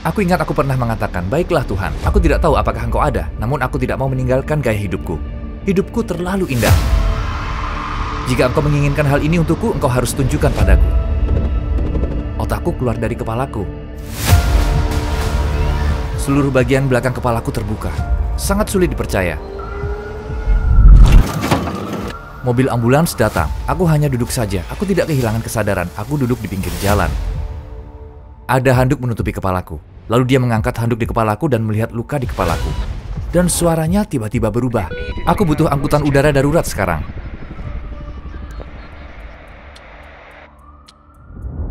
Aku ingat aku pernah mengatakan, baiklah Tuhan, aku tidak tahu apakah Engkau ada, namun aku tidak mau meninggalkan gaya hidupku. Hidupku terlalu indah. Jika Engkau menginginkan hal ini untukku, Engkau harus tunjukkan padaku. Otakku keluar dari kepalaku. Seluruh bagian belakang kepalaku terbuka. Sangat sulit dipercaya. Mobil ambulans datang. Aku hanya duduk saja. Aku tidak kehilangan kesadaran. Aku duduk di pinggir jalan. Ada handuk menutupi kepalaku. Lalu dia mengangkat handuk di kepalaku dan melihat luka di kepalaku. Dan suaranya tiba-tiba berubah. Aku butuh angkutan udara darurat sekarang.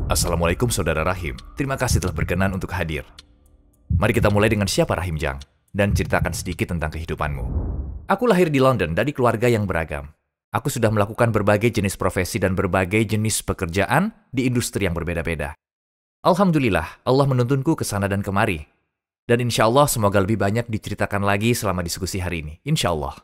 Assalamualaikum Saudara Rahim. Terima kasih telah berkenan untuk hadir. Mari kita mulai dengan siapa Rahim Jang dan ceritakan sedikit tentang kehidupanmu. Aku lahir di London dari keluarga yang beragam. Aku sudah melakukan berbagai jenis profesi dan berbagai jenis pekerjaan di industri yang berbeda-beda. Alhamdulillah, Allah menuntunku ke sana dan kemari. Dan insya Allah semoga lebih banyak diceritakan lagi selama diskusi hari ini. Insya Allah.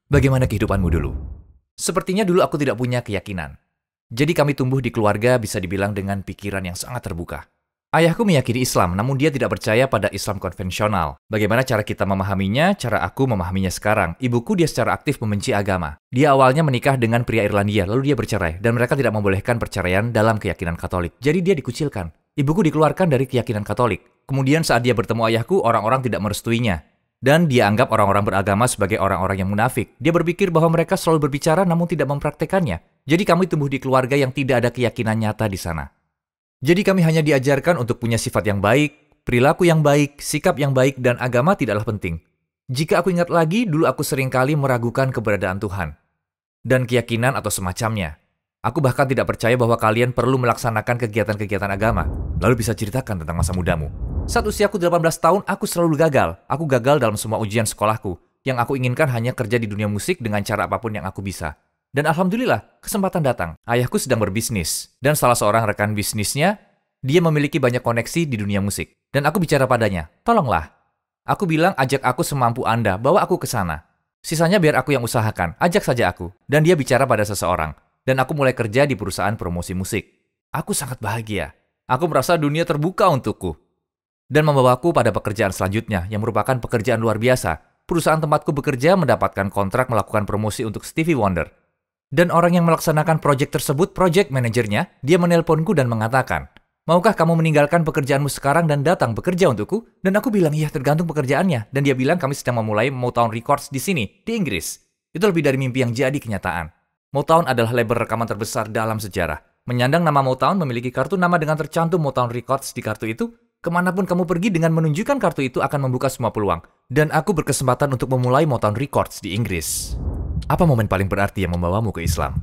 Bagaimana kehidupanmu dulu? Sepertinya dulu aku tidak punya keyakinan. Jadi kami tumbuh di keluarga bisa dibilang dengan pikiran yang sangat terbuka. Ayahku meyakini Islam, namun dia tidak percaya pada Islam konvensional. Bagaimana cara kita memahaminya? Cara aku memahaminya sekarang. Ibuku dia secara aktif membenci agama. Dia awalnya menikah dengan pria Irlandia, lalu dia bercerai. Dan mereka tidak membolehkan perceraian dalam keyakinan Katolik. Jadi dia dikucilkan. Ibuku dikeluarkan dari keyakinan Katolik. Kemudian saat dia bertemu ayahku, orang-orang tidak merestuinya. Dan dia anggap orang-orang beragama sebagai orang-orang yang munafik. Dia berpikir bahwa mereka selalu berbicara namun tidak mempraktekannya. Jadi kami tumbuh di keluarga yang tidak ada keyakinan nyata di sana. Jadi kami hanya diajarkan untuk punya sifat yang baik, perilaku yang baik, sikap yang baik, dan agama tidaklah penting. Jika aku ingat lagi, dulu aku seringkali meragukan keberadaan Tuhan dan keyakinan atau semacamnya. Aku bahkan tidak percaya bahwa kalian perlu melaksanakan kegiatan-kegiatan agama. Lalu bisa ceritakan tentang masa mudamu. Saat usiaku 18 tahun, aku selalu gagal. Aku gagal dalam semua ujian sekolahku. Yang aku inginkan hanya kerja di dunia musik dengan cara apapun yang aku bisa. Dan alhamdulillah, kesempatan datang. Ayahku sedang berbisnis. Dan salah seorang rekan bisnisnya, dia memiliki banyak koneksi di dunia musik. Dan aku bicara padanya, tolonglah. Aku bilang, ajak aku semampu Anda, bawa aku ke sana. Sisanya biar aku yang usahakan, ajak saja aku. Dan dia bicara pada seseorang. Dan aku mulai kerja di perusahaan promosi musik. Aku sangat bahagia. Aku merasa dunia terbuka untukku. Dan membawaku pada pekerjaan selanjutnya, yang merupakan pekerjaan luar biasa. Perusahaan tempatku bekerja mendapatkan kontrak melakukan promosi untuk Stevie Wonder. Dan orang yang melaksanakan proyek tersebut, proyek manajernya, dia menelponku dan mengatakan, maukah kamu meninggalkan pekerjaanmu sekarang dan datang bekerja untukku? Dan aku bilang, iya tergantung pekerjaannya. Dan dia bilang kami sedang memulai Motown Records di sini, di Inggris. Itu lebih dari mimpi yang jadi kenyataan. Motown adalah label rekaman terbesar dalam sejarah. Menyandang nama Motown, memiliki kartu nama dengan tercantum Motown Records di kartu itu, kemanapun kamu pergi dengan menunjukkan kartu itu akan membuka semua peluang. Dan aku berkesempatan untuk memulai Motown Records di Inggris. Apa momen paling berarti yang membawamu ke Islam?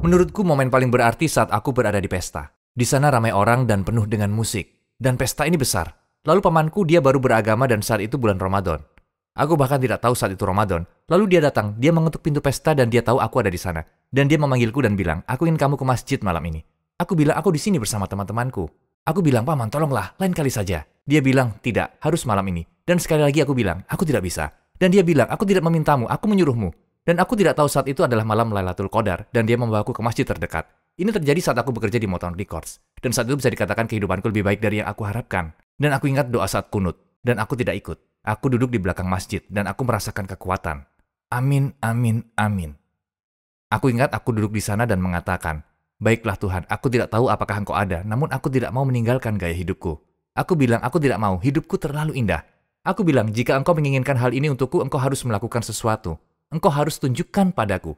Menurutku momen paling berarti saat aku berada di pesta. Di sana ramai orang dan penuh dengan musik. Dan pesta ini besar. Lalu pamanku dia baru beragama dan saat itu bulan Ramadan. Aku bahkan tidak tahu saat itu Ramadan. Lalu dia datang, dia mengetuk pintu pesta dan dia tahu aku ada di sana. Dan dia memanggilku dan bilang, aku ingin kamu ke masjid malam ini. Aku bilang, aku di sini bersama teman-temanku. Aku bilang, paman tolonglah, lain kali saja. Dia bilang, tidak, harus malam ini. Dan sekali lagi aku bilang, aku tidak bisa. Dan dia bilang, aku tidak memintamu, aku menyuruhmu. Dan aku tidak tahu saat itu adalah malam Lailatul Qadar, dan dia membawaku ke masjid terdekat. Ini terjadi saat aku bekerja di Motown Records. Dan saat itu bisa dikatakan kehidupanku lebih baik dari yang aku harapkan. Dan aku ingat doa saat kunut, dan aku tidak ikut. Aku duduk di belakang masjid, dan aku merasakan kekuatan. Amin, amin, amin. Aku ingat aku duduk di sana dan mengatakan, baiklah Tuhan, aku tidak tahu apakah Engkau ada, namun aku tidak mau meninggalkan gaya hidupku. Aku bilang, aku tidak mau, hidupku terlalu indah. Aku bilang, jika Engkau menginginkan hal ini untukku, Engkau harus melakukan sesuatu. Engkau harus tunjukkan padaku.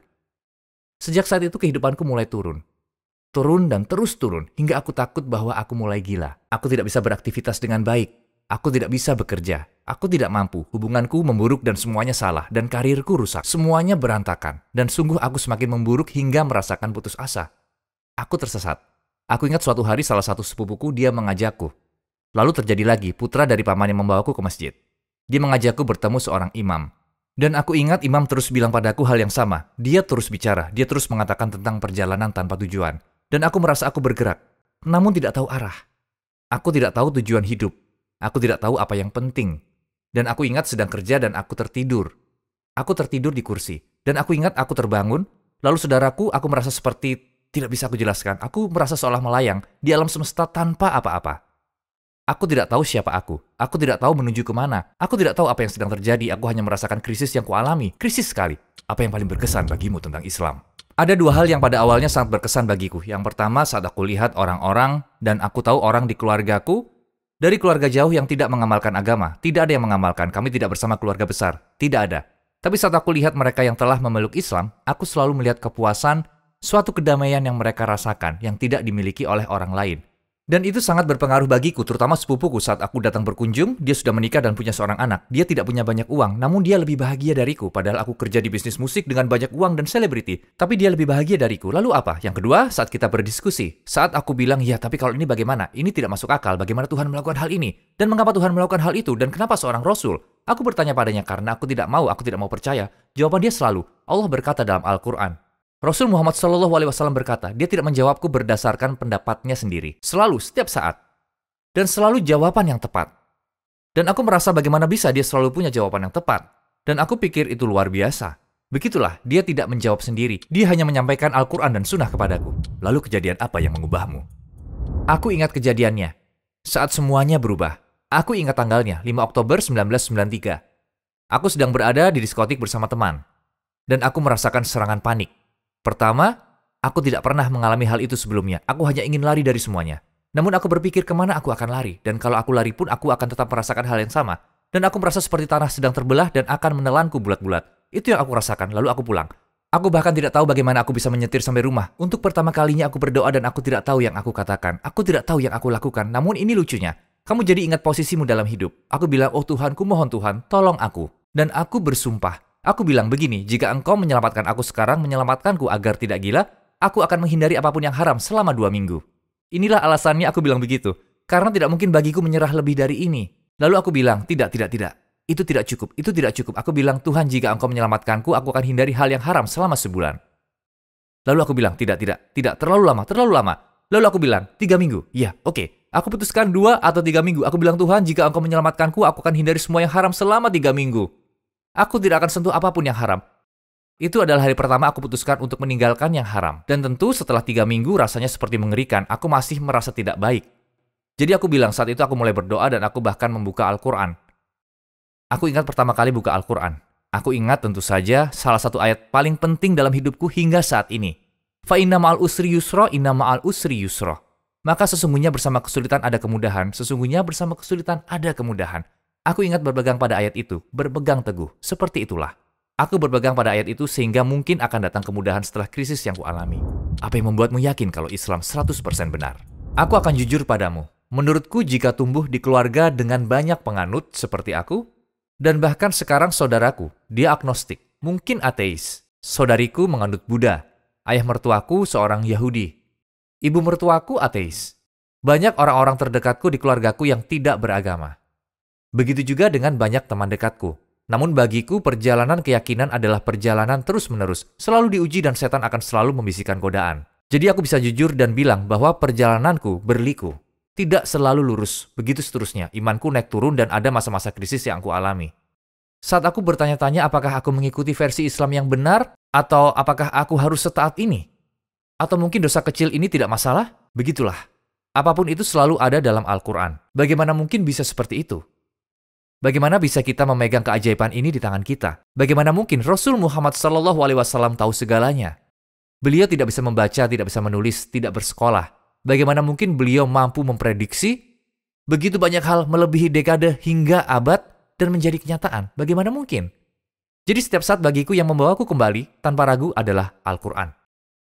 Sejak saat itu kehidupanku mulai turun. Turun dan terus turun, hingga aku takut bahwa aku mulai gila. Aku tidak bisa beraktivitas dengan baik. Aku tidak bisa bekerja. Aku tidak mampu. Hubunganku memburuk dan semuanya salah. Dan karirku rusak. Semuanya berantakan. Dan sungguh aku semakin memburuk hingga merasakan putus asa. Aku tersesat. Aku ingat suatu hari salah satu sepupuku dia mengajakku. Lalu terjadi lagi, putra dari paman yang membawaku ke masjid. Dia mengajakku bertemu seorang imam. Dan aku ingat imam terus bilang padaku hal yang sama. Dia terus bicara, dia terus mengatakan tentang perjalanan tanpa tujuan. Dan aku merasa aku bergerak, namun tidak tahu arah. Aku tidak tahu tujuan hidup. Aku tidak tahu apa yang penting. Dan aku ingat sedang kerja dan aku tertidur. Aku tertidur di kursi. Dan aku ingat aku terbangun, Lalu saudaraku, aku merasa seperti tidak bisa aku jelaskan. Aku merasa seolah melayang di alam semesta tanpa apa-apa. Aku tidak tahu siapa aku. Aku tidak tahu menuju kemana. Aku tidak tahu apa yang sedang terjadi. Aku hanya merasakan krisis yang kualami. Krisis sekali. Apa yang paling berkesan bagimu tentang Islam? Ada dua hal yang pada awalnya sangat berkesan bagiku. Yang pertama, saat aku lihat orang-orang dan aku tahu orang di keluargaku, dari keluarga jauh yang tidak mengamalkan agama. Tidak ada yang mengamalkan. Kami tidak bersama keluarga besar. Tidak ada. Tapi saat aku lihat mereka yang telah memeluk Islam, aku selalu melihat kepuasan, suatu kedamaian yang mereka rasakan yang tidak dimiliki oleh orang lain. Dan itu sangat berpengaruh bagiku, terutama sepupuku saat aku datang berkunjung, dia sudah menikah dan punya seorang anak. Dia tidak punya banyak uang, namun dia lebih bahagia dariku, padahal aku kerja di bisnis musik dengan banyak uang dan selebriti. Tapi dia lebih bahagia dariku. Lalu apa? Yang kedua, saat kita berdiskusi. Saat aku bilang, ya tapi kalau ini bagaimana? Ini tidak masuk akal, bagaimana Tuhan melakukan hal ini? Dan mengapa Tuhan melakukan hal itu? Dan kenapa seorang Rasul? Aku bertanya padanya karena aku tidak mau percaya. Jawaban dia selalu, Allah berkata dalam Al-Quran. Rasul Muhammad SAW berkata, dia tidak menjawabku berdasarkan pendapatnya sendiri. Selalu, setiap saat. Dan selalu jawaban yang tepat. Dan aku merasa bagaimana bisa dia selalu punya jawaban yang tepat. Dan aku pikir itu luar biasa. Begitulah, dia tidak menjawab sendiri. Dia hanya menyampaikan Al-Quran dan Sunnah kepadaku. Lalu kejadian apa yang mengubahmu? Aku ingat kejadiannya. Saat semuanya berubah. Aku ingat tanggalnya, 5 Oktober 1993. Aku sedang berada di diskotik bersama teman. Dan aku merasakan serangan panik. Pertama, aku tidak pernah mengalami hal itu sebelumnya. Aku hanya ingin lari dari semuanya. Namun aku berpikir kemana aku akan lari. Dan kalau aku lari pun aku akan tetap merasakan hal yang sama. Dan aku merasa seperti tanah sedang terbelah dan akan menelanku bulat-bulat. Itu yang aku rasakan, lalu aku pulang. Aku bahkan tidak tahu bagaimana aku bisa menyetir sampai rumah. Untuk pertama kalinya aku berdoa dan aku tidak tahu yang aku katakan. Aku tidak tahu yang aku lakukan. Namun ini lucunya. Kamu jadi ingat posisimu dalam hidup. Aku bilang, oh Tuhanku, mohon Tuhan, tolong aku. Dan aku bersumpah. Aku bilang begini, jika engkau menyelamatkan aku sekarang, menyelamatkanku agar tidak gila, aku akan menghindari apapun yang haram selama 2 minggu. Inilah alasannya aku bilang begitu. Karena tidak mungkin bagiku menyerah lebih dari ini. Lalu aku bilang, tidak. Itu tidak cukup. Aku bilang, Tuhan, jika engkau menyelamatkanku, aku akan hindari hal yang haram selama sebulan. Lalu aku bilang, tidak, terlalu lama. Lalu aku bilang, 3 minggu. Ya, oke. Aku putuskan 2 atau 3 minggu. Aku bilang, Tuhan, jika engkau menyelamatkanku, aku akan hindari semua yang haram selama 3 minggu. Aku tidak akan sentuh apapun yang haram. Itu adalah hari pertama aku putuskan untuk meninggalkan yang haram. Dan tentu setelah 3 minggu rasanya seperti mengerikan. Aku masih merasa tidak baik. Jadi aku bilang saat itu aku mulai berdoa dan aku bahkan membuka Al-Quran. Aku ingat pertama kali buka Al-Quran. Aku ingat tentu saja salah satu ayat paling penting dalam hidupku hingga saat ini. Fa inna ma'al usri yusra, inna ma'al usri yusra. Maka sesungguhnya bersama kesulitan ada kemudahan. Sesungguhnya bersama kesulitan ada kemudahan. Aku ingat berpegang pada ayat itu, berpegang teguh, seperti itulah. Aku berpegang pada ayat itu sehingga mungkin akan datang kemudahan setelah krisis yang kualami. Apa yang membuatmu yakin kalau Islam 100% benar? Aku akan jujur padamu. Menurutku jika tumbuh di keluarga dengan banyak penganut seperti aku, dan bahkan sekarang saudaraku, dia agnostik, mungkin ateis. Saudariku menganut Buddha, ayah mertuaku seorang Yahudi, ibu mertuaku ateis. Banyak orang-orang terdekatku di keluargaku yang tidak beragama. Begitu juga dengan banyak teman dekatku. Namun bagiku perjalanan keyakinan adalah perjalanan terus-menerus, selalu diuji dan setan akan selalu membisikkan godaan. Jadi aku bisa jujur dan bilang bahwa perjalananku berliku. Tidak selalu lurus, begitu seterusnya. Imanku naik turun dan ada masa-masa krisis yang aku alami. Saat aku bertanya-tanya apakah aku mengikuti versi Islam yang benar, atau apakah aku harus setaat ini? Atau mungkin dosa kecil ini tidak masalah? Begitulah. Apapun itu selalu ada dalam Al-Quran. Bagaimana mungkin bisa seperti itu? Bagaimana bisa kita memegang keajaiban ini di tangan kita? Bagaimana mungkin Rasul Muhammad SAW tahu segalanya? Beliau tidak bisa membaca, tidak bisa menulis, tidak bersekolah. Bagaimana mungkin beliau mampu memprediksi begitu banyak hal melebihi dekade hingga abad dan menjadi kenyataan? Bagaimana mungkin? Jadi setiap saat bagiku yang membawaku kembali tanpa ragu adalah Al-Quran.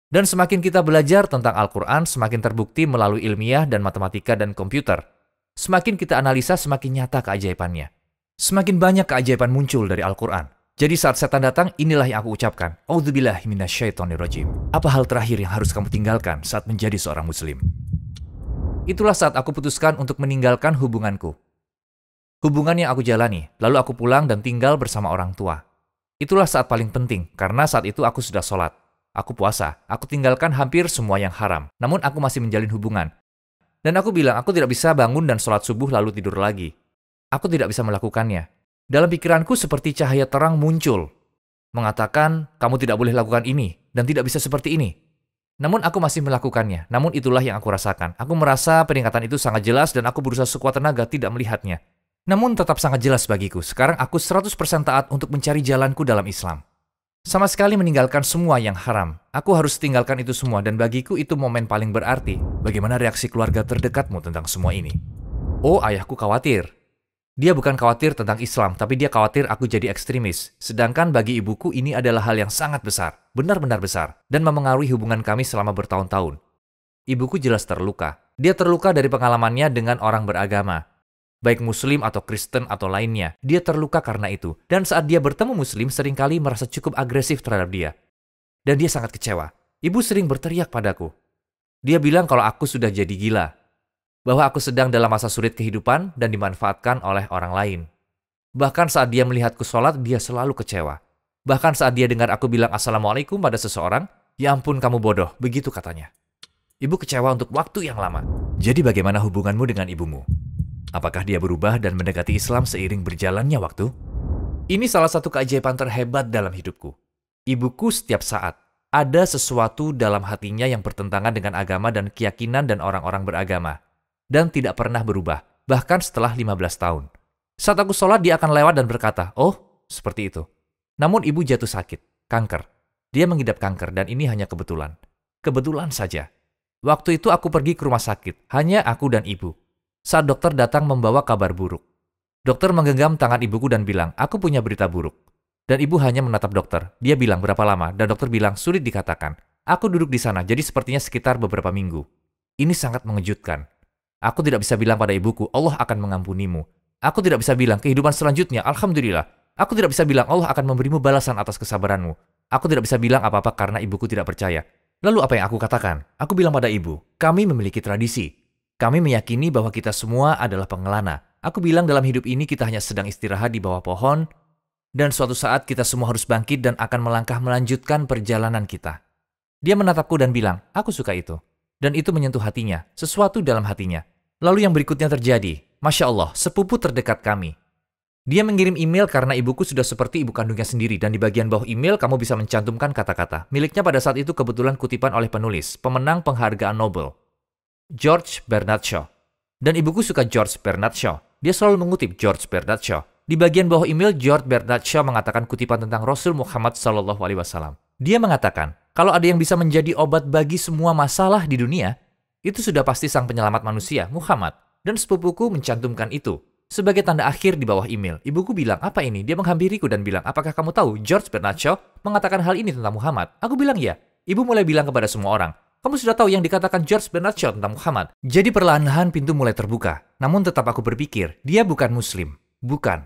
Dan semakin kita belajar tentang Al-Quran, semakin terbukti melalui ilmiah dan matematika dan komputer. Semakin kita analisa, semakin nyata keajaibannya. Semakin banyak keajaiban muncul dari Al-Quran. Jadi saat setan datang, inilah yang aku ucapkan. A'udzubillahi minasyaitonirrajim. Apa hal terakhir yang harus kamu tinggalkan saat menjadi seorang muslim? Itulah saat aku putuskan untuk meninggalkan hubunganku. Hubungan yang aku jalani, lalu aku pulang dan tinggal bersama orang tua. Itulah saat paling penting, karena saat itu aku sudah sholat. Aku puasa, aku tinggalkan hampir semua yang haram. Namun aku masih menjalin hubungan. Dan aku bilang, aku tidak bisa bangun dan sholat subuh lalu tidur lagi. Aku tidak bisa melakukannya. Dalam pikiranku seperti cahaya terang muncul. Mengatakan, kamu tidak boleh lakukan ini. dan tidak bisa seperti ini. Namun aku masih melakukannya. Namun itulah yang aku rasakan. Aku merasa peningkatan itu sangat jelas dan aku berusaha sekuat tenaga tidak melihatnya. Namun tetap sangat jelas bagiku. Sekarang aku 100% taat untuk mencari jalanku dalam Islam. Sama sekali meninggalkan semua yang haram. Aku harus tinggalkan itu semua dan bagiku itu momen paling berarti. Bagaimana reaksi keluarga terdekatmu tentang semua ini? Oh, ayahku khawatir. Dia bukan khawatir tentang Islam, tapi dia khawatir aku jadi ekstremis. Sedangkan bagi ibuku ini adalah hal yang sangat besar, benar-benar besar, dan memengaruhi hubungan kami selama bertahun-tahun. Ibuku jelas terluka. Dia terluka dari pengalamannya dengan orang beragama. Baik Muslim atau Kristen atau lainnya, dia terluka karena itu. Dan saat dia bertemu Muslim, seringkali merasa cukup agresif terhadap dia. Dan dia sangat kecewa. Ibu sering berteriak padaku. Dia bilang kalau aku sudah jadi gila. Bahwa aku sedang dalam masa sulit kehidupan dan dimanfaatkan oleh orang lain. Bahkan saat dia melihatku sholat, dia selalu kecewa. Bahkan saat dia dengar aku bilang Assalamualaikum pada seseorang, ya ampun kamu bodoh, begitu katanya. Ibu kecewa untuk waktu yang lama. Jadi bagaimana hubunganmu dengan ibumu? Apakah dia berubah dan mendekati Islam seiring berjalannya waktu? Ini salah satu keajaiban terhebat dalam hidupku. Ibuku setiap saat ada sesuatu dalam hatinya yang bertentangan dengan agama dan keyakinan dan orang-orang beragama. Dan tidak pernah berubah, bahkan setelah 15 tahun. Saat aku sholat, dia akan lewat dan berkata, oh, seperti itu. Namun ibu jatuh sakit, kanker. Dia mengidap kanker dan ini hanya kebetulan. Kebetulan saja. Waktu itu aku pergi ke rumah sakit, hanya aku dan ibu. Saat dokter datang membawa kabar buruk. Dokter menggenggam tangan ibuku dan bilang, aku punya berita buruk. Dan ibu hanya menatap dokter. Dia bilang berapa lama, dan dokter bilang sulit dikatakan. Aku duduk di sana, jadi sepertinya sekitar beberapa minggu. Ini sangat mengejutkan. Aku tidak bisa bilang pada ibuku, Allah akan mengampunimu. Aku tidak bisa bilang kehidupan selanjutnya, Alhamdulillah. Aku tidak bisa bilang Allah akan memberimu balasan atas kesabaranmu. Aku tidak bisa bilang apa-apa karena ibuku tidak percaya. Lalu apa yang aku katakan? Aku bilang pada ibu, kami memiliki tradisi. Kami meyakini bahwa kita semua adalah pengelana. Aku bilang dalam hidup ini kita hanya sedang istirahat di bawah pohon, dan suatu saat kita semua harus bangkit dan akan melangkah melanjutkan perjalanan kita. Dia menatapku dan bilang, aku suka itu. Dan itu menyentuh hatinya, sesuatu dalam hatinya. Lalu yang berikutnya terjadi. Masya Allah, sepupu terdekat kami. Dia mengirim email karena ibuku sudah seperti ibu kandungnya sendiri. Dan di bagian bawah email kamu bisa mencantumkan kata-kata. Miliknya pada saat itu kebetulan kutipan oleh penulis, pemenang penghargaan Nobel, George Bernard Shaw. Dan ibuku suka George Bernard Shaw. Dia selalu mengutip George Bernard Shaw. Di bagian bawah email, George Bernard Shaw mengatakan kutipan tentang Rasul Muhammad SAW. Dia mengatakan, kalau ada yang bisa menjadi obat bagi semua masalah di dunia, itu sudah pasti sang penyelamat manusia, Muhammad. Dan sepupuku mencantumkan itu. Sebagai tanda akhir di bawah email, ibuku bilang, apa ini? Dia menghampiriku dan bilang, apakah kamu tahu George Bernard Shaw mengatakan hal ini tentang Muhammad? Aku bilang, ya. Ibu mulai bilang kepada semua orang, kamu sudah tahu yang dikatakan George Bernard Shaw tentang Muhammad. Jadi perlahan-lahan pintu mulai terbuka. Namun tetap aku berpikir, dia bukan Muslim. Bukan.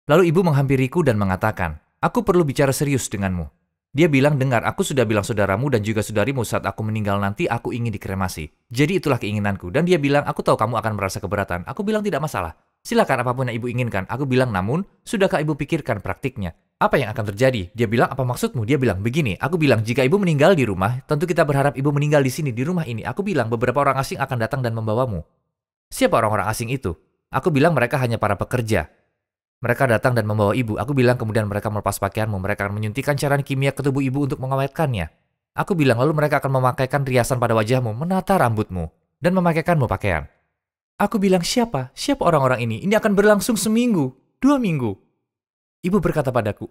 Lalu ibu menghampiriku dan mengatakan, aku perlu bicara serius denganmu. Dia bilang, dengar, aku sudah bilang saudaramu dan juga saudarimu saat aku meninggal nanti aku ingin dikremasi. Jadi itulah keinginanku. Dan dia bilang, aku tahu kamu akan merasa keberatan. Aku bilang tidak masalah. Silakan apapun yang ibu inginkan. Aku bilang, namun, sudahkah ibu pikirkan praktiknya? Apa yang akan terjadi? Dia bilang, apa maksudmu? Dia bilang, begini. Aku bilang, jika ibu meninggal di rumah, tentu kita berharap ibu meninggal di sini, di rumah ini. Aku bilang, beberapa orang asing akan datang dan membawamu. Siapa orang-orang asing itu? Aku bilang, mereka hanya para pekerja. Mereka datang dan membawa ibu. Aku bilang kemudian mereka melepas pakaianmu. Mereka akan menyuntikkan cairan kimia ke tubuh ibu untuk mengawetkannya. Aku bilang lalu mereka akan memakaikan riasan pada wajahmu, menata rambutmu, dan memakaikanmu pakaian. Aku bilang siapa? Siapa orang-orang ini? Ini akan berlangsung seminggu, 2 minggu. Ibu berkata padaku,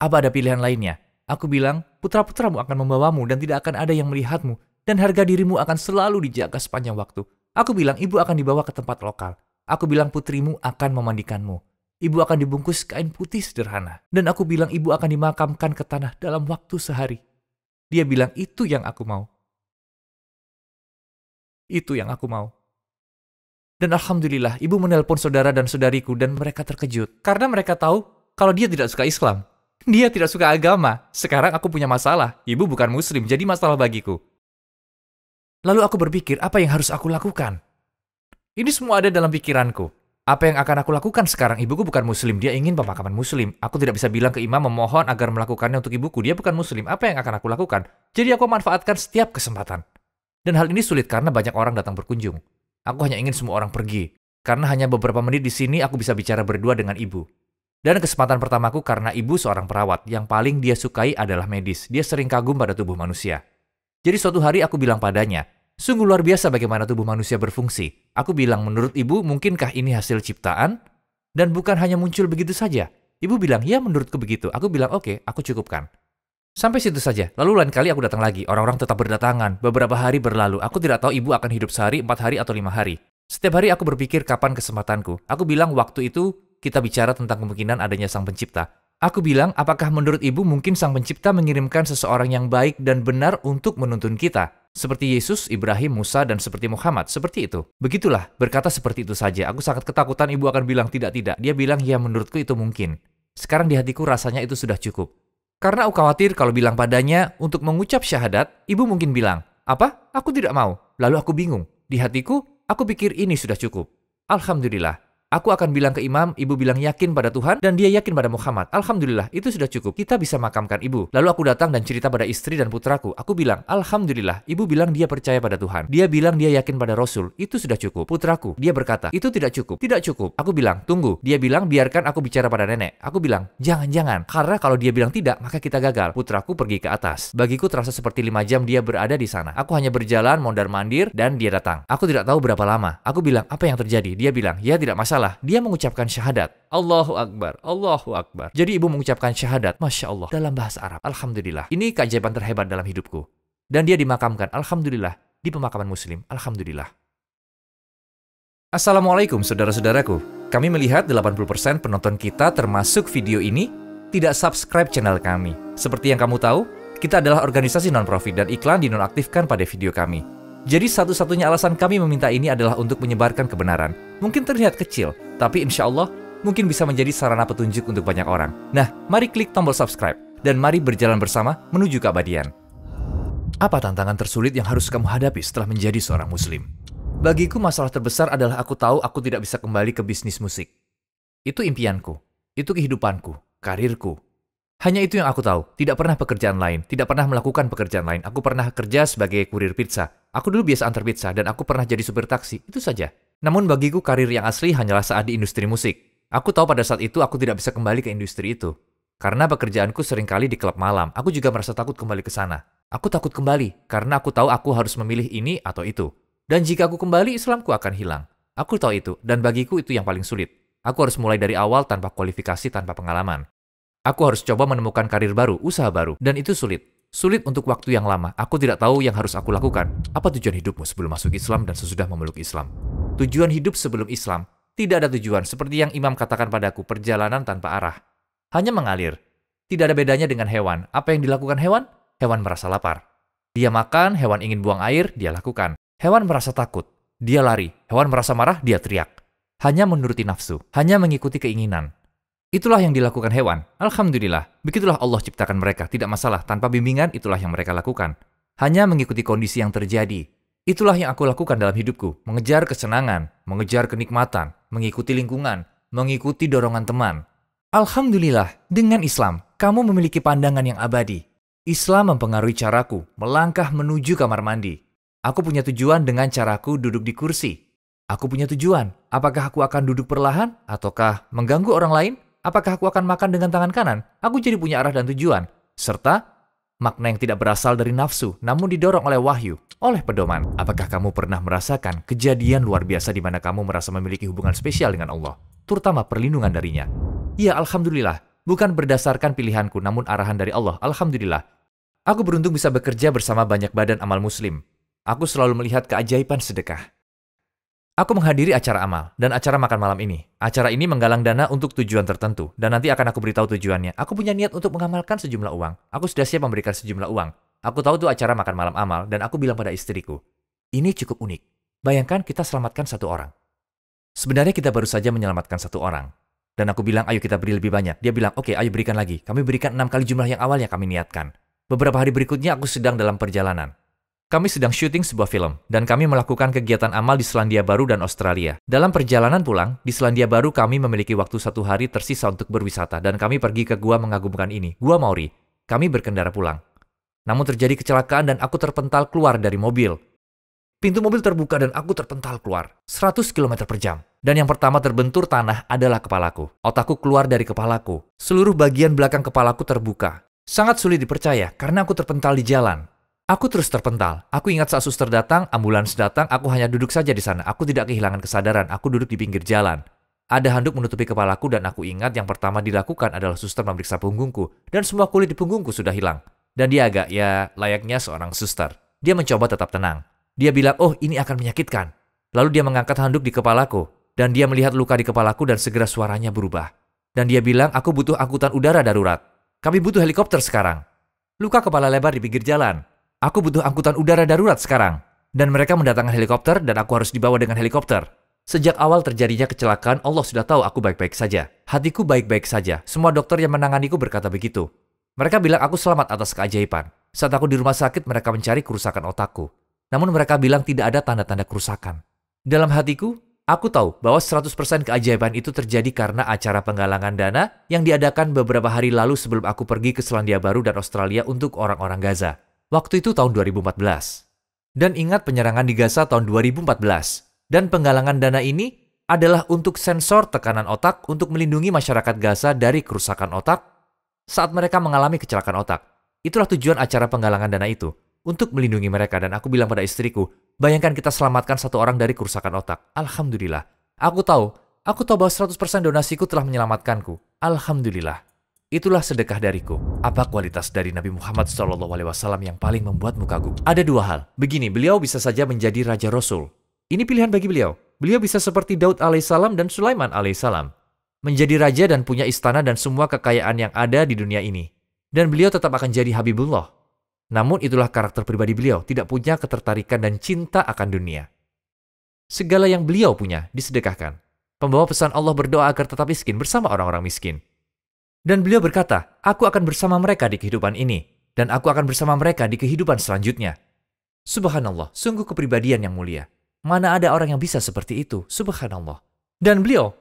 apa ada pilihan lainnya? Aku bilang, putra-putramu akan membawamu dan tidak akan ada yang melihatmu. Dan harga dirimu akan selalu dijaga sepanjang waktu. Aku bilang ibu akan dibawa ke tempat lokal. Aku bilang putrimu akan memandikanmu. Ibu akan dibungkus kain putih sederhana. Dan aku bilang ibu akan dimakamkan ke tanah dalam waktu sehari. Dia bilang itu yang aku mau. Itu yang aku mau. Dan alhamdulillah ibu menelpon saudara dan saudariku dan mereka terkejut. Karena mereka tahu kalau dia tidak suka Islam. Dia tidak suka agama. Sekarang aku punya masalah. Ibu bukan muslim, jadi masalah bagiku. Lalu aku berpikir apa yang harus aku lakukan? Ini semua ada dalam pikiranku. Apa yang akan aku lakukan sekarang? Ibuku bukan muslim, dia ingin pemakaman muslim. Aku tidak bisa bilang ke imam memohon agar melakukannya untuk ibuku. Dia bukan muslim, apa yang akan aku lakukan? Jadi aku manfaatkan setiap kesempatan. Dan hal ini sulit karena banyak orang datang berkunjung. Aku hanya ingin semua orang pergi. Karena hanya beberapa menit di sini aku bisa bicara berdua dengan ibu. Dan kesempatan pertamaku karena ibu seorang perawat, yang paling dia sukai adalah medis. Dia sering kagum pada tubuh manusia. Jadi suatu hari aku bilang padanya, sungguh luar biasa bagaimana tubuh manusia berfungsi. Aku bilang, menurut ibu mungkinkah ini hasil ciptaan? Dan bukan hanya muncul begitu saja. Ibu bilang, ya menurutku begitu. Aku bilang, oke, aku cukupkan. Sampai situ saja. Lalu lain kali aku datang lagi. Orang-orang tetap berdatangan. Beberapa hari berlalu. Aku tidak tahu ibu akan hidup sehari, 4 hari, atau 5 hari. Setiap hari aku berpikir kapan kesempatanku. Aku bilang waktu itu kita bicara tentang kemungkinan adanya Sang Pencipta. Aku bilang, apakah menurut ibu mungkin Sang Pencipta mengirimkan seseorang yang baik dan benar untuk menuntun kita? Seperti Yesus, Ibrahim, Musa, dan seperti Muhammad. Seperti itu. Begitulah, berkata seperti itu saja. Aku sangat ketakutan ibu akan bilang tidak-tidak. Dia bilang, ya menurutku itu mungkin. Sekarang di hatiku rasanya itu sudah cukup. Karena aku khawatir kalau bilang padanya untuk mengucap syahadat, ibu mungkin bilang, apa? Aku tidak mau. Lalu aku bingung. Di hatiku, aku pikir ini sudah cukup. Alhamdulillah. Aku akan bilang ke imam, ibu bilang yakin pada Tuhan, dan dia yakin pada Muhammad. Alhamdulillah, itu sudah cukup. Kita bisa makamkan ibu. Lalu aku datang dan cerita pada istri dan putraku. Aku bilang, Alhamdulillah, ibu bilang dia percaya pada Tuhan. Dia bilang dia yakin pada Rasul. Itu sudah cukup. Putraku, dia berkata, itu tidak cukup. Tidak cukup. Aku bilang, tunggu. Dia bilang, biarkan aku bicara pada nenek. Aku bilang, jangan. Karena kalau dia bilang tidak, maka kita gagal. Putraku pergi ke atas. Bagiku terasa seperti 5 jam dia berada di sana. Aku hanya berjalan, mondar-mandir, dan dia datang. Aku tidak tahu berapa lama. Aku bilang, apa yang terjadi? Dia bilang, ya tidak masalah. Dia mengucapkan syahadat. Allahu Akbar, Allahu Akbar. Jadi ibu mengucapkan syahadat, Masya Allah, dalam bahasa Arab. Alhamdulillah. Ini keajaiban terhebat dalam hidupku. Dan dia dimakamkan, Alhamdulillah, di pemakaman muslim. Alhamdulillah. Assalamualaikum saudara-saudaraku. Kami melihat 80% penonton kita termasuk video ini tidak subscribe channel kami. Seperti yang kamu tahu, kita adalah organisasi non-profit dan iklan dinonaktifkan pada video kami. Jadi satu-satunya alasan kami meminta ini adalah untuk menyebarkan kebenaran. Mungkin terlihat kecil, tapi insya Allah mungkin bisa menjadi sarana petunjuk untuk banyak orang. Nah, mari klik tombol subscribe dan mari berjalan bersama menuju keabadian. Apa tantangan tersulit yang harus kamu hadapi setelah menjadi seorang muslim? Bagiku masalah terbesar adalah aku tahu aku tidak bisa kembali ke bisnis musik. Itu impianku, itu kehidupanku, karirku. Hanya itu yang aku tahu, tidak pernah pekerjaan lain, tidak pernah melakukan pekerjaan lain. Aku pernah kerja sebagai kurir pizza. Aku dulu biasa antar pizza dan aku pernah jadi supir taksi, itu saja. Namun bagiku karir yang asli hanyalah saat di industri musik. Aku tahu pada saat itu aku tidak bisa kembali ke industri itu. Karena pekerjaanku seringkali di klub malam, aku juga merasa takut kembali ke sana. Aku takut kembali, karena aku tahu aku harus memilih ini atau itu. Dan jika aku kembali, Islamku akan hilang. Aku tahu itu, dan bagiku itu yang paling sulit. Aku harus mulai dari awal tanpa kualifikasi, tanpa pengalaman. Aku harus coba menemukan karir baru, usaha baru, dan itu sulit. Sulit untuk waktu yang lama. Aku tidak tahu yang harus aku lakukan. Apa tujuan hidupmu sebelum masuk Islam dan sesudah memeluk Islam? Tujuan hidup sebelum Islam. Tidak ada tujuan, seperti yang imam katakan padaku, perjalanan tanpa arah. Hanya mengalir. Tidak ada bedanya dengan hewan. Apa yang dilakukan hewan? Hewan merasa lapar. Dia makan, hewan ingin buang air, dia lakukan. Hewan merasa takut. Dia lari. Hewan merasa marah, dia teriak. Hanya menuruti nafsu. Hanya mengikuti keinginan. Itulah yang dilakukan hewan. Alhamdulillah. Begitulah Allah ciptakan mereka. Tidak masalah. Tanpa bimbingan, itulah yang mereka lakukan. Hanya mengikuti kondisi yang terjadi. Itulah yang aku lakukan dalam hidupku. Mengejar kesenangan, mengejar kenikmatan, mengikuti lingkungan, mengikuti dorongan teman. Alhamdulillah, dengan Islam, kamu memiliki pandangan yang abadi. Islam mempengaruhi caraku, melangkah menuju kamar mandi. Aku punya tujuan dengan caraku duduk di kursi. Aku punya tujuan. Apakah aku akan duduk perlahan, ataukah mengganggu orang lain? Apakah aku akan makan dengan tangan kanan? Aku jadi punya arah dan tujuan. Serta makna yang tidak berasal dari nafsu, namun didorong oleh wahyu, oleh pedoman. Apakah kamu pernah merasakan kejadian luar biasa di mana kamu merasa memiliki hubungan spesial dengan Allah, terutama perlindungan darinya? Ya, Alhamdulillah. Bukan berdasarkan pilihanku, namun arahan dari Allah. Alhamdulillah. Aku beruntung bisa bekerja bersama banyak badan amal muslim. Aku selalu melihat keajaiban sedekah. Aku menghadiri acara amal dan acara makan malam ini. Acara ini menggalang dana untuk tujuan tertentu dan nanti akan aku beritahu tujuannya. Aku punya niat untuk mengamalkan sejumlah uang. Aku sudah siap memberikan sejumlah uang. Aku tahu itu acara makan malam amal dan aku bilang pada istriku, ini cukup unik. Bayangkan kita selamatkan satu orang. Sebenarnya kita baru saja menyelamatkan satu orang. Dan aku bilang, ayo kita beri lebih banyak. Dia bilang, oke, ayo berikan lagi. Kami berikan 6 kali jumlah yang awal yang kami niatkan. Beberapa hari berikutnya aku sedang dalam perjalanan. Kami sedang syuting sebuah film, dan kami melakukan kegiatan amal di Selandia Baru dan Australia. Dalam perjalanan pulang, di Selandia Baru kami memiliki waktu 1 hari tersisa untuk berwisata, dan kami pergi ke gua mengagumkan ini, Gua Mauri. Kami berkendara pulang. Namun terjadi kecelakaan dan aku terpental keluar dari mobil. Pintu mobil terbuka dan aku terpental keluar. 100 km per jam. Dan yang pertama terbentur tanah adalah kepalaku. Otakku keluar dari kepalaku. Seluruh bagian belakang kepalaku terbuka. Sangat sulit dipercaya karena aku terpental di jalan. Aku terus terpental. Aku ingat saat suster datang, ambulans datang, aku hanya duduk saja di sana. Aku tidak kehilangan kesadaran. Aku duduk di pinggir jalan. Ada handuk menutupi kepalaku dan aku ingat yang pertama dilakukan adalah suster memeriksa punggungku. Dan semua kulit di punggungku sudah hilang. Dan dia agak, layaknya seorang suster. Dia mencoba tetap tenang. Dia bilang, oh ini akan menyakitkan. Lalu dia mengangkat handuk di kepalaku. Dan dia melihat luka di kepalaku dan segera suaranya berubah. Dan dia bilang, aku butuh angkutan udara darurat. Kami butuh helikopter sekarang. Luka kepala lebar di pinggir jalan. Aku butuh angkutan udara darurat sekarang. Dan mereka mendatangkan helikopter dan aku harus dibawa dengan helikopter. Sejak awal terjadinya kecelakaan, Allah sudah tahu aku baik-baik saja. Hatiku baik-baik saja. Semua dokter yang menanganiku berkata begitu. Mereka bilang aku selamat atas keajaiban. Saat aku di rumah sakit, mereka mencari kerusakan otakku. Namun mereka bilang tidak ada tanda-tanda kerusakan. Dalam hatiku, aku tahu bahwa 100% keajaiban itu terjadi karena acara penggalangan dana yang diadakan beberapa hari lalu sebelum aku pergi ke Selandia Baru dan Australia untuk orang-orang Gaza. Waktu itu tahun 2014. Dan ingat penyerangan di Gaza tahun 2014. Dan penggalangan dana ini adalah untuk sensor tekanan otak untuk melindungi masyarakat Gaza dari kerusakan otak saat mereka mengalami kecelakaan otak. Itulah tujuan acara penggalangan dana itu. Untuk melindungi mereka, dan aku bilang pada istriku, bayangkan kita selamatkan satu orang dari kerusakan otak. Alhamdulillah. Aku tahu bahwa 100% donasiku telah menyelamatkanku. Alhamdulillah. Itulah sedekah dariku. Apa kualitas dari Nabi Muhammad SAW yang paling membuatmu kagum? Ada dua hal. Begini, beliau bisa saja menjadi Raja Rasul. Ini pilihan bagi beliau. Beliau bisa seperti Daud alaihissalam dan Sulaiman alaihissalam. Menjadi raja dan punya istana dan semua kekayaan yang ada di dunia ini. Dan beliau tetap akan jadi Habibullah. Namun itulah karakter pribadi beliau, tidak punya ketertarikan dan cinta akan dunia. Segala yang beliau punya disedekahkan. Pembawa pesan Allah berdoa agar tetap miskin bersama orang-orang miskin. Dan beliau berkata, aku akan bersama mereka di kehidupan ini, dan aku akan bersama mereka di kehidupan selanjutnya. Subhanallah, sungguh kepribadian yang mulia. Mana ada orang yang bisa seperti itu, subhanallah. Dan beliau,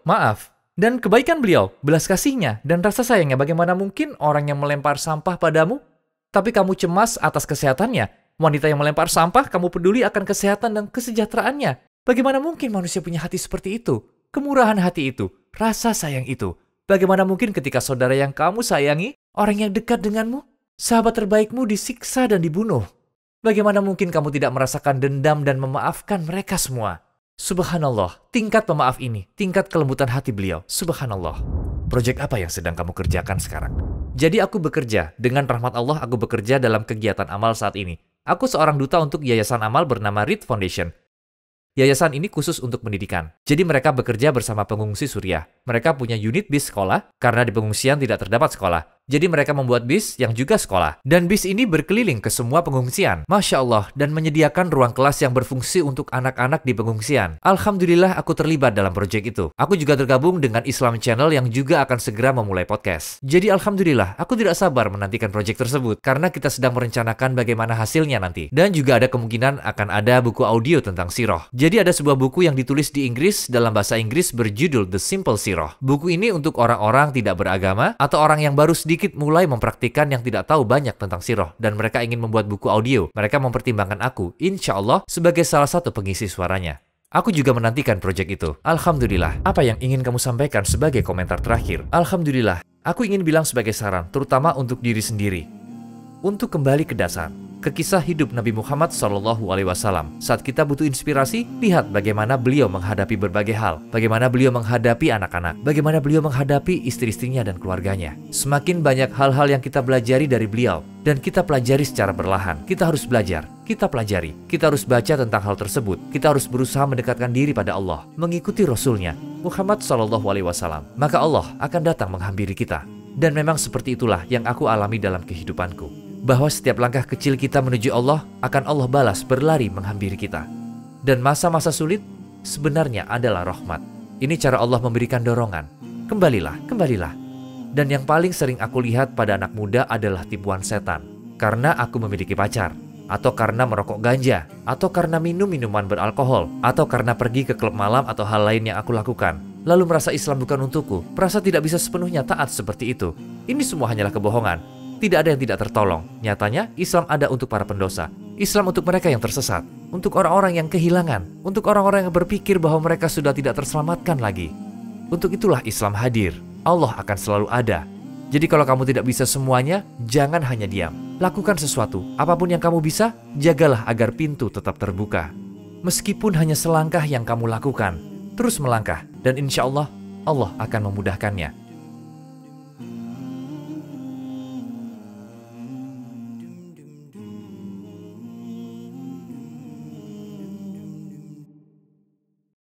dan kebaikan beliau, belas kasihnya, dan rasa sayangnya, bagaimana mungkin orang yang melempar sampah padamu, tapi kamu cemas atas kesehatannya. Wanita yang melempar sampah, kamu peduli akan kesehatan dan kesejahteraannya. Bagaimana mungkin manusia punya hati seperti itu? Kemurahan hati itu, rasa sayang itu. Bagaimana mungkin ketika saudara yang kamu sayangi, orang yang dekat denganmu, sahabat terbaikmu disiksa dan dibunuh? Bagaimana mungkin kamu tidak merasakan dendam dan memaafkan mereka semua? Subhanallah, tingkat pemaaf ini, tingkat kelembutan hati beliau. Subhanallah. Proyek apa yang sedang kamu kerjakan sekarang? Jadi aku bekerja, dengan rahmat Allah aku bekerja dalam kegiatan amal saat ini. Aku seorang duta untuk yayasan amal bernama Reed Foundation. Yayasan ini khusus untuk pendidikan. Jadi mereka bekerja bersama pengungsi Suriah. Mereka punya unit bis sekolah, karena di pengungsian tidak terdapat sekolah. Jadi mereka membuat bis yang juga sekolah. Dan bis ini berkeliling ke semua pengungsian. Masya Allah, dan menyediakan ruang kelas yang berfungsi untuk anak-anak di pengungsian. Alhamdulillah aku terlibat dalam proyek itu. Aku juga tergabung dengan Islam Channel yang juga akan segera memulai podcast. Jadi Alhamdulillah, aku tidak sabar menantikan proyek tersebut. Karena kita sedang merencanakan bagaimana hasilnya nanti. Dan juga ada kemungkinan akan ada buku audio tentang sirah. Jadi ada sebuah buku yang ditulis di Inggris dalam bahasa Inggris berjudul The Simple Sirah. Buku ini untuk orang-orang tidak beragama atau orang yang baru sedikit mulai mempraktikkan yang tidak tahu banyak tentang sirah dan mereka ingin membuat buku audio. Mereka mempertimbangkan aku, insya Allah, sebagai salah satu pengisi suaranya. Aku juga menantikan proyek itu. Alhamdulillah. Apa yang ingin kamu sampaikan sebagai komentar terakhir? Alhamdulillah. Aku ingin bilang sebagai saran, terutama untuk diri sendiri. Untuk kembali ke dasar. Ke kisah hidup Nabi Muhammad SAW. Saat kita butuh inspirasi, lihat bagaimana beliau menghadapi berbagai hal. Bagaimana beliau menghadapi anak-anak. Bagaimana beliau menghadapi istri-istrinya dan keluarganya. Semakin banyak hal-hal yang kita pelajari dari beliau. Dan kita pelajari secara perlahan. Kita harus belajar. Kita pelajari. Kita harus baca tentang hal tersebut. Kita harus berusaha mendekatkan diri pada Allah. Mengikuti Rasulnya, Muhammad SAW. Maka Allah akan datang menghampiri kita. Dan memang seperti itulah yang aku alami dalam kehidupanku. Bahwa setiap langkah kecil kita menuju Allah, akan Allah balas berlari menghampiri kita. Dan masa-masa sulit sebenarnya adalah rahmat. Ini cara Allah memberikan dorongan. Kembalilah, kembalilah. Dan yang paling sering aku lihat pada anak muda adalah tipuan setan. Karena aku memiliki pacar, atau karena merokok ganja, atau karena minum minuman beralkohol, atau karena pergi ke klub malam atau hal lain yang aku lakukan. Lalu merasa Islam bukan untukku, merasa tidak bisa sepenuhnya taat seperti itu. Ini semua hanyalah kebohongan. Tidak ada yang tidak tertolong. Nyatanya, Islam ada untuk para pendosa. Islam untuk mereka yang tersesat. Untuk orang-orang yang kehilangan. Untuk orang-orang yang berpikir bahwa mereka sudah tidak terselamatkan lagi. Untuk itulah Islam hadir. Allah akan selalu ada. Jadi kalau kamu tidak bisa semuanya, jangan hanya diam. Lakukan sesuatu. Apapun yang kamu bisa, jagalah agar pintu tetap terbuka. Meskipun hanya selangkah yang kamu lakukan, terus melangkah. Dan insya Allah, Allah akan memudahkannya.